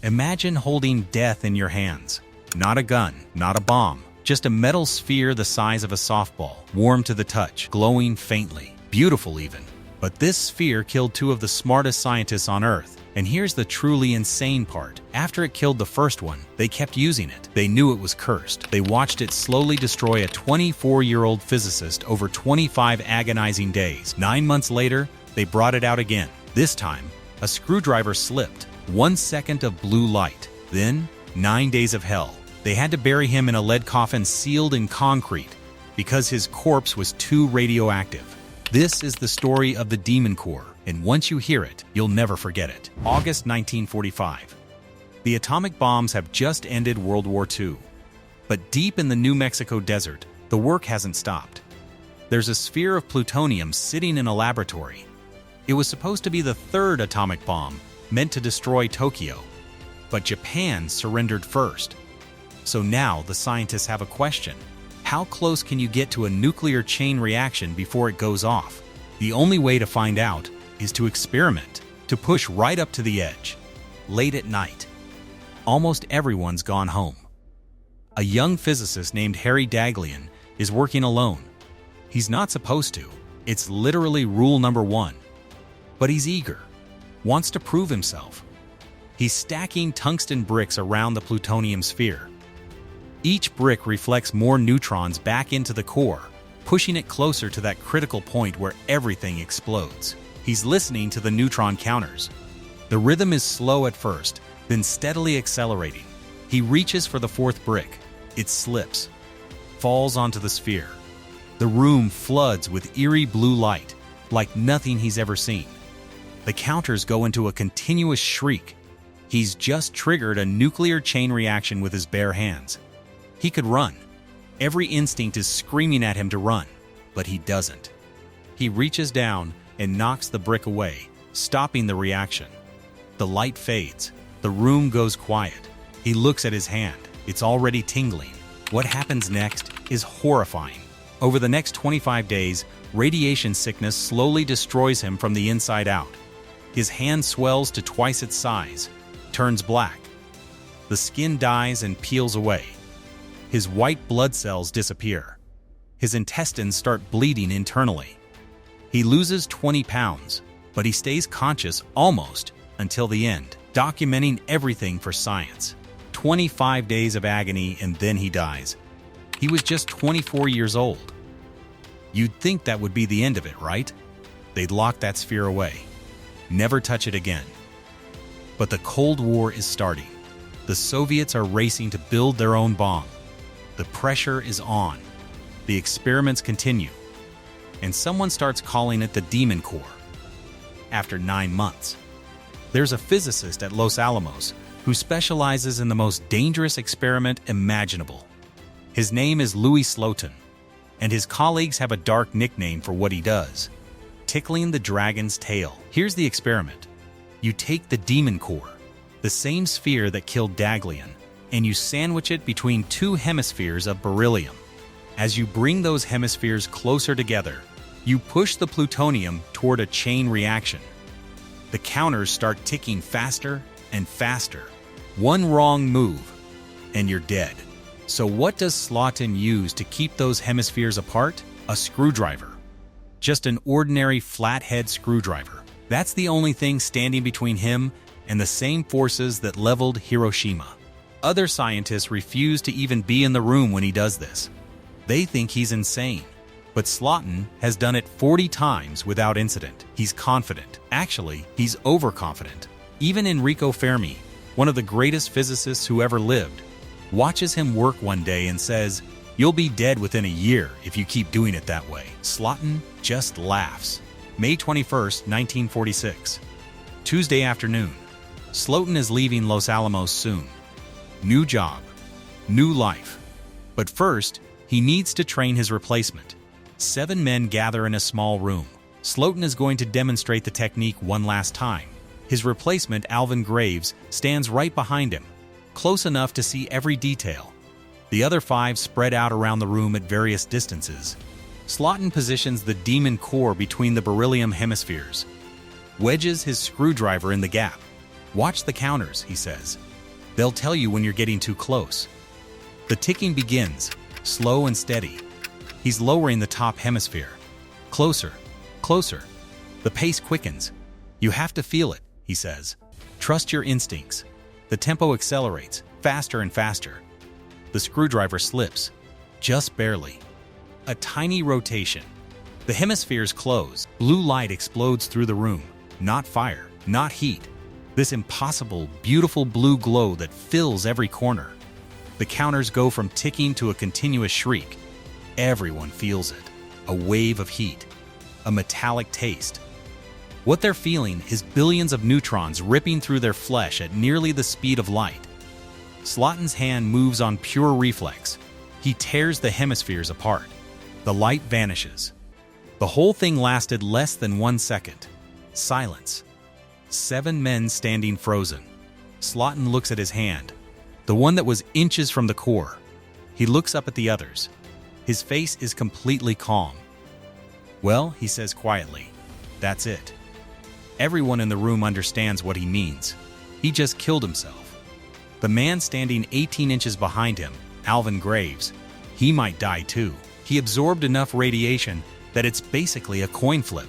Imagine holding death in your hands. Not a gun, not a bomb, just a metal sphere the size of a softball, warm to the touch, glowing faintly, beautiful even. But this sphere killed two of the smartest scientists on Earth. And here's the truly insane part. After it killed the first one, they kept using it. They knew it was cursed. They watched it slowly destroy a 24-year-old physicist over 25 agonizing days. 9 months later, they brought it out again. This time, a screwdriver slipped. 1 second of blue light. Then, 9 days of hell. They had to bury him in a lead coffin sealed in concrete because his corpse was too radioactive. This is the story of the Demon Core, and once you hear it, you'll never forget it. August 1945. The atomic bombs have just ended World War II. But deep in the New Mexico desert, the work hasn't stopped. There's a sphere of plutonium sitting in a laboratory. It was supposed to be the third atomic bomb, meant to destroy Tokyo. But Japan surrendered first. So now the scientists have a question. How close can you get to a nuclear chain reaction before it goes off? The only way to find out is to experiment, to push right up to the edge. Late at night, almost everyone's gone home. A young physicist named Harry Daghlian is working alone. He's not supposed to. It's literally rule number 1. But he's eager, wants to prove himself. He's stacking tungsten bricks around the plutonium sphere. Each brick reflects more neutrons back into the core, pushing it closer to that critical point where everything explodes. He's listening to the neutron counters. The rhythm is slow at first, then steadily accelerating. He reaches for the 4th brick. It slips, falls onto the sphere. The room floods with eerie blue light, like nothing he's ever seen. The counters go into a continuous shriek. He's just triggered a nuclear chain reaction with his bare hands. He could run. Every instinct is screaming at him to run, but he doesn't. He reaches down and knocks the brick away, stopping the reaction. The light fades. The room goes quiet. He looks at his hand. It's already tingling. What happens next is horrifying. Over the next 25 days, radiation sickness slowly destroys him from the inside out. His hand swells to twice its size, turns black. The skin dies and peels away. His white blood cells disappear. His intestines start bleeding internally. He loses 20 pounds, but he stays conscious almost until the end, documenting everything for science. 25 days of agony and then he dies. He was just 24 years old. You'd think that would be the end of it, right? They'd lock that sphere away. Never touch it again. But the Cold War is starting. The Soviets are racing to build their own bomb. The pressure is on. The experiments continue. And someone starts calling it the Demon Core. After 9 months, there's a physicist at Los Alamos who specializes in the most dangerous experiment imaginable. His name is Slotin, and his colleagues have a dark nickname for what he does: tickling the dragon's tail. Here's the experiment. You take the Demon Core, the same sphere that killed Daghlian, and you sandwich it between 2 hemispheres of beryllium. As you bring those hemispheres closer together, you push the plutonium toward a chain reaction. The counters start ticking faster and faster. One wrong move, and you're dead. So what does Slotin use to keep those hemispheres apart? A screwdriver. Just an ordinary flathead screwdriver. That's the only thing standing between him and the same forces that leveled Hiroshima. Other scientists refuse to even be in the room when he does this. They think he's insane. But Slotin has done it 40 times without incident. He's confident. Actually, he's overconfident. Even Enrico Fermi, one of the greatest physicists who ever lived, watches him work one day and says, "You'll be dead within a year if you keep doing it that way." Slotin just laughs. May 21st, 1946. Tuesday afternoon. Slotin is leaving Los Alamos soon. New job, new life. But first, he needs to train his replacement. 7 men gather in a small room. Slotin is going to demonstrate the technique one last time. His replacement, Alvin Graves, stands right behind him, close enough to see every detail. The other 5 spread out around the room at various distances. Slotin positions the Demon Core between the beryllium hemispheres, wedges his screwdriver in the gap. "Watch the counters," he says. They'll tell you when you're getting too close. The ticking begins, slow and steady. He's lowering the top hemisphere. Closer, closer. The pace quickens. You have to feel it, he says. Trust your instincts. The tempo accelerates, faster and faster. The screwdriver slips, just barely. A tiny rotation. The hemispheres close. Blue light explodes through the room. Not fire, not heat. This impossible, beautiful blue glow that fills every corner. The counters go from ticking to a continuous shriek. Everyone feels it. A wave of heat. A metallic taste. What they're feeling is billions of neutrons ripping through their flesh at nearly the speed of light. Slotin's hand moves on pure reflex. He tears the hemispheres apart. The light vanishes. The whole thing lasted less than 1 second. Silence. 7 men standing frozen. Slotin looks at his hand, the one that was inches from the core. He looks up at the others. His face is completely calm. Well, he says quietly, that's it. Everyone in the room understands what he means. He just killed himself. The man standing 18 inches behind him, Alvin Graves, he might die too. He absorbed enough radiation that it's basically a coin flip.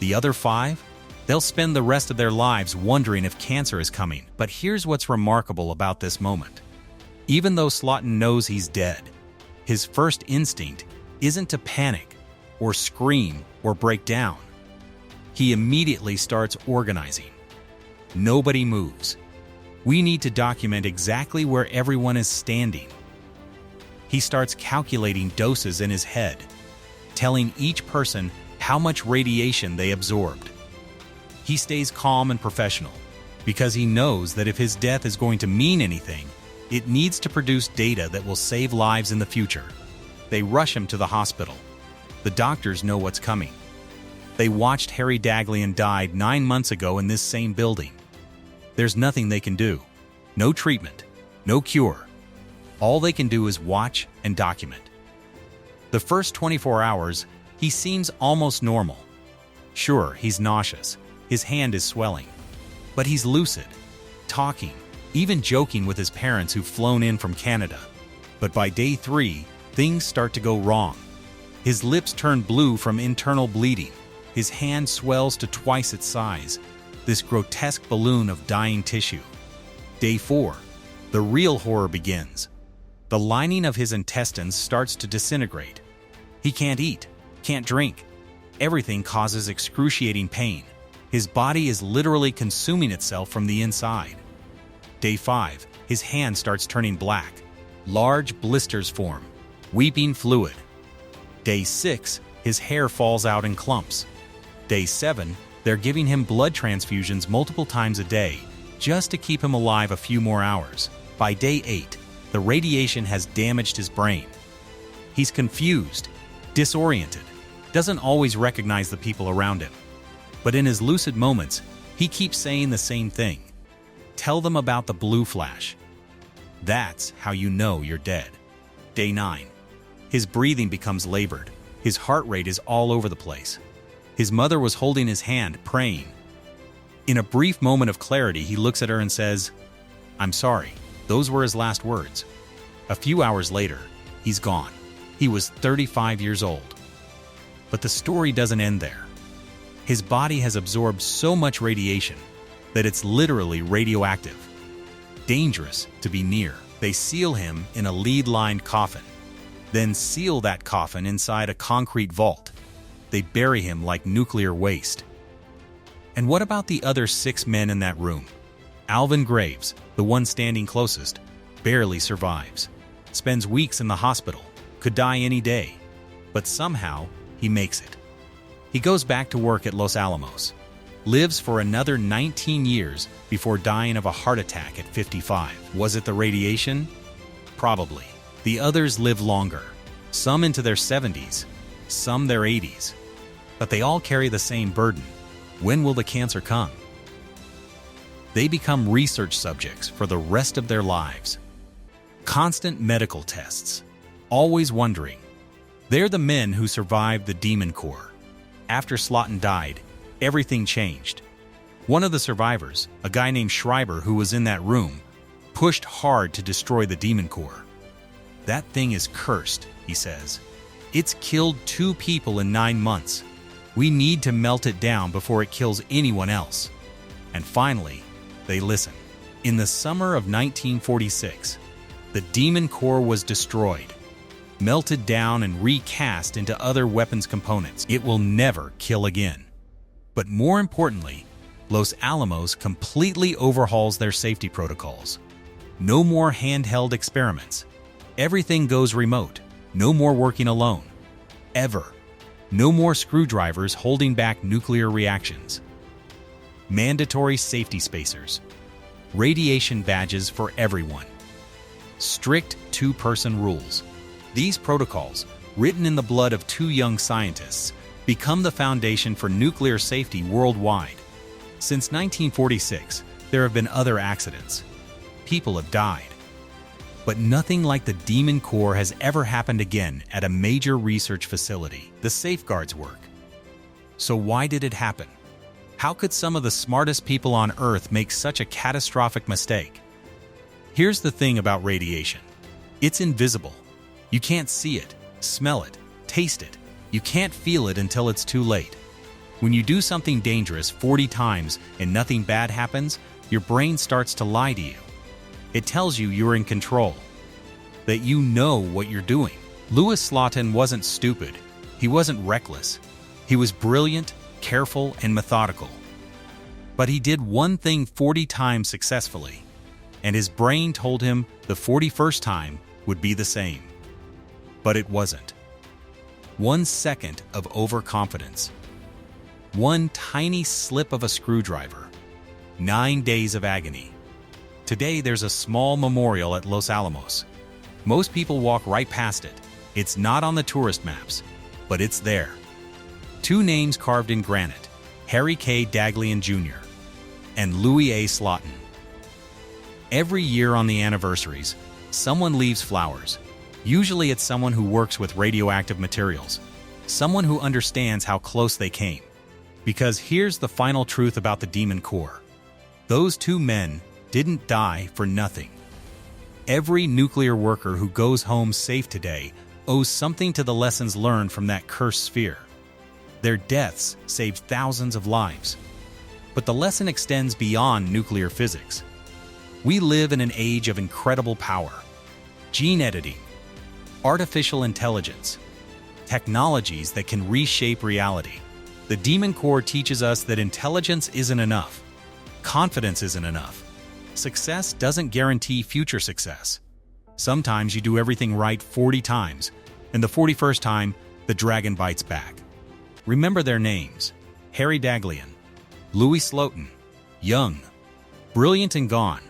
The other 5? They'll spend the rest of their lives wondering if cancer is coming. But here's what's remarkable about this moment. Even though Slotin knows he's dead, his first instinct isn't to panic or scream or break down. He immediately starts organizing. Nobody moves. We need to document exactly where everyone is standing. He starts calculating doses in his head, telling each person how much radiation they absorbed. He stays calm and professional because he knows that if his death is going to mean anything, it needs to produce data that will save lives in the future. They rush him to the hospital. The doctors know what's coming. They watched Harry Daghlian die 9 months ago in this same building. There's nothing they can do. No treatment, no cure. All they can do is watch and document. The first 24 hours, he seems almost normal. Sure, he's nauseous. His hand is swelling. But he's lucid, talking, even joking with his parents who've flown in from Canada. But by day 3, things start to go wrong. His lips turn blue from internal bleeding. His hand swells to twice its size, this grotesque balloon of dying tissue. Day 4, the real horror begins. The lining of his intestines starts to disintegrate. He can't eat, can't drink. Everything causes excruciating pain. His body is literally consuming itself from the inside. Day 5, his hand starts turning black. Large blisters form, weeping fluid. Day 6, his hair falls out in clumps. Day 7, they're giving him blood transfusions multiple times a day just to keep him alive a few more hours. By day 8, the radiation has damaged his brain. He's confused, disoriented, doesn't always recognize the people around him. But in his lucid moments, he keeps saying the same thing. Tell them about the blue flash. That's how you know you're dead. Day 9. His breathing becomes labored. His heart rate is all over the place. His mother was holding his hand, praying. In a brief moment of clarity, he looks at her and says, "I'm sorry." Those were his last words. A few hours later, he's gone. He was 35 years old. But the story doesn't end there. His body has absorbed so much radiation that it's literally radioactive. Dangerous to be near. They seal him in a lead-lined coffin, then seal that coffin inside a concrete vault. They bury him like nuclear waste. And what about the other 6 men in that room? Alvin Graves, the one standing closest, barely survives. Spends weeks in the hospital, could die any day. But somehow, he makes it. He goes back to work at Los Alamos, lives for another 19 years before dying of a heart attack at 55. Was it the radiation? Probably. The others live longer, some into their 70s, some their 80s. But they all carry the same burden. When will the cancer come? They become research subjects for the rest of their lives. Constant medical tests, always wondering. They're the men who survived the Demon Corps. After Slotin died, everything changed. One of the survivors, a guy named Schreiber who was in that room, pushed hard to destroy the demon core. "That thing is cursed," he says. "It's killed 2 people in 9 months. We need to melt it down before it kills anyone else." And finally, they listen. In the summer of 1946, the demon core was destroyed, melted down and recast into other weapons components. It will never kill again. But more importantly, Los Alamos completely overhauls their safety protocols. No more handheld experiments. Everything goes remote. No more working alone. Ever. No more screwdrivers holding back nuclear reactions. Mandatory safety spacers. Radiation badges for everyone. Strict 2-person rules. These protocols, written in the blood of 2 young scientists, become the foundation for nuclear safety worldwide. Since 1946, there have been other accidents. People have died. But nothing like the demon core has ever happened again at a major research facility. The safeguards work. So why did it happen? How could some of the smartest people on Earth make such a catastrophic mistake? Here's the thing about radiation. It's invisible. You can't see it, smell it, taste it. You can't feel it until it's too late. When you do something dangerous 40 times and nothing bad happens, your brain starts to lie to you. It tells you you're in control, that you know what you're doing. Louis Slotin wasn't stupid. He wasn't reckless. He was brilliant, careful, and methodical. But he did one thing 40 times successfully, and his brain told him the 41st time would be the same. But it wasn't. 1 second of overconfidence. 1 tiny slip of a screwdriver. 9 days of agony. Today there's a small memorial at Los Alamos. Most people walk right past it. It's not on the tourist maps, but it's there. 2 names carved in granite, Harry Daghlian Jr. and Louis Slotin. Every year on the anniversaries, someone leaves flowers. Usually it's someone who works with radioactive materials, someone who understands how close they came. Because here's the final truth about the demon core. Those 2 men didn't die for nothing. Every nuclear worker who goes home safe today owes something to the lessons learned from that cursed sphere. Their deaths saved thousands of lives. But the lesson extends beyond nuclear physics. We live in an age of incredible power. Gene editing, artificial intelligence, technologies that can reshape reality. The demon core teaches us that intelligence isn't enough. Confidence isn't enough. Success doesn't guarantee future success. Sometimes you do everything right 40 times, and the 41st time, the dragon bites back. Remember their names: Harry Daghlian, Louis Slotin, young, brilliant and gone.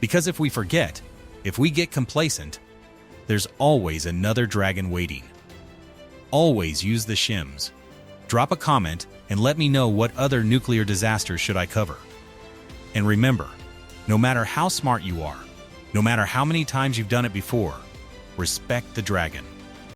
Because if we forget, if we get complacent, there's always another dragon waiting. Always use the shims. Drop a comment and let me know what other nuclear disasters should I cover. And remember, no matter how smart you are, no matter how many times you've done it before, respect the dragon.